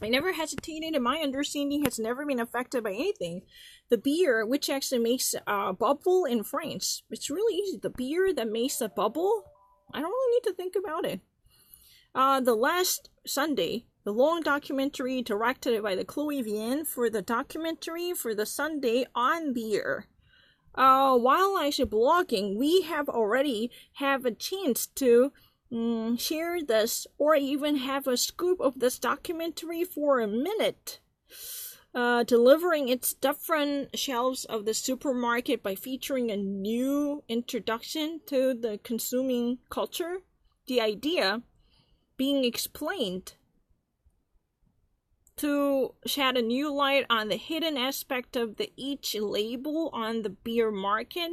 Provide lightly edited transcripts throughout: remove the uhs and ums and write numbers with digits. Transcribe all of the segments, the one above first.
I never hesitated, and my understanding has never been affected by anything. The beer, which actually makes a bubble in France, it's really easy. The beer that makes a bubble, I don't really need to think about it. The last Sunday, the long documentary directed by the Chloe Vienne for the documentary for the Sunday on beer. While I should blogging, we have already have a chance to share this or even have a scoop of this documentary for a minute, delivering its different shelves of the supermarket by featuring a new introduction to the consuming culture. The idea being explained to shed a new light on the hidden aspect of each label on the beer market,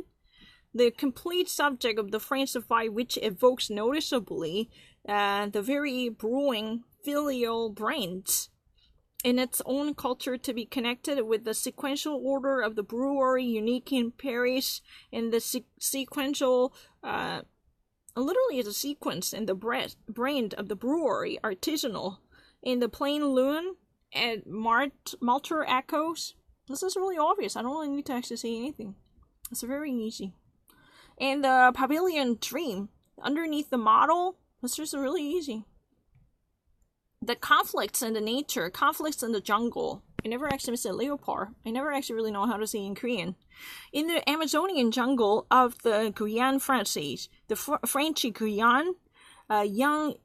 the complete subject of the Francify, which evokes noticeably the very brewing filial brands in its own culture to be connected with the sequential order of the brewery unique in Paris, and the sequential literally is a sequence in the brand of the brewery artisanal in the plain loon and Malter echoes. This is really obvious. I don't really need to actually say anything. It's very easy. And the pavilion dream underneath the model, it's just really easy. The conflicts in the nature, conflicts in the jungle. I never actually said leopard. I never actually really know how to say in Korean. In the Amazonian jungle of the Guyane Francaise, the Frenchy Guyane, a young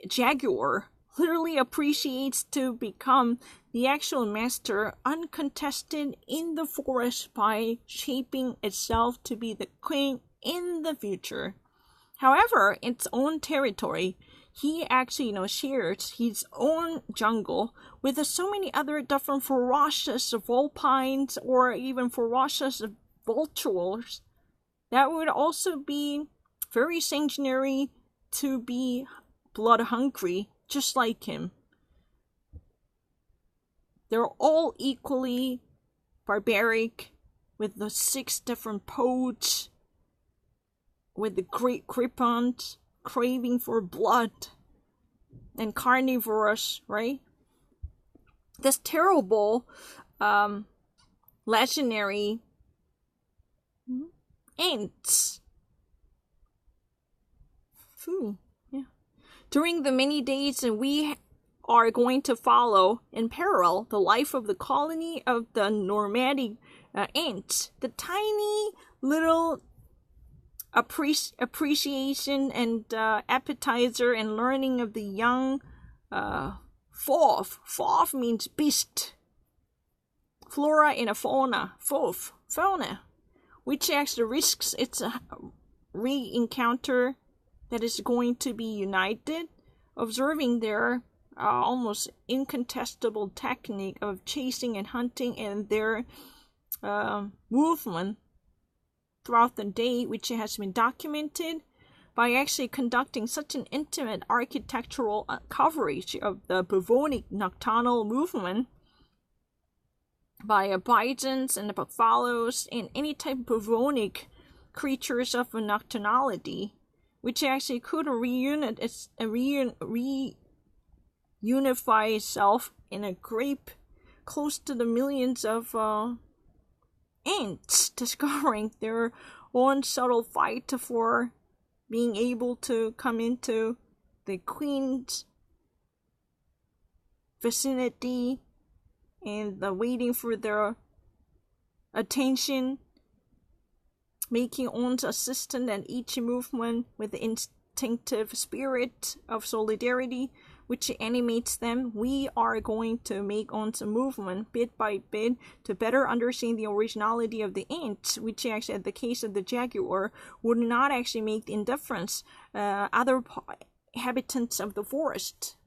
jaguar literally appreciates to become the actual master uncontested in the forest by shaping itself to be the queen in the future. However, its own territory, he actually, shares his own jungle with so many other different ferocious vulpines or even ferocious vultures that would also be very sanguinary to be blood hungry, just like him. They're all equally barbaric with the 6 different pods, with the great griffons craving for blood, and carnivorous, right? This terrible, legendary ants. Yeah. During the many days, and we are going to follow in parallel the life of the colony of the nomadic ants, the tiny little appreciation and appetizer and learning of the young Fourth means beast. Flora and a fauna. Fauna. Which actually risks its re-encounter that is going to be united, observing their almost incontestable technique of chasing and hunting and their movement throughout the day, which has been documented by actually conducting such an intimate architectural coverage of the bubonic nocturnal movement by bisons and buffaloes and any type of bubonic creatures of nocturnality, which actually could reunify itself in a grape close to the millions of ants discovering their own subtle fight for being able to come into the queen's vicinity and waiting for their attention, making own assistant and each movement with the instinctive spirit of solidarity which animates them. We are going to make on some movement bit by bit to better understand the originality of the ant, which actually, in the case of the jaguar, would not actually make the indifference other inhabitants of the forest.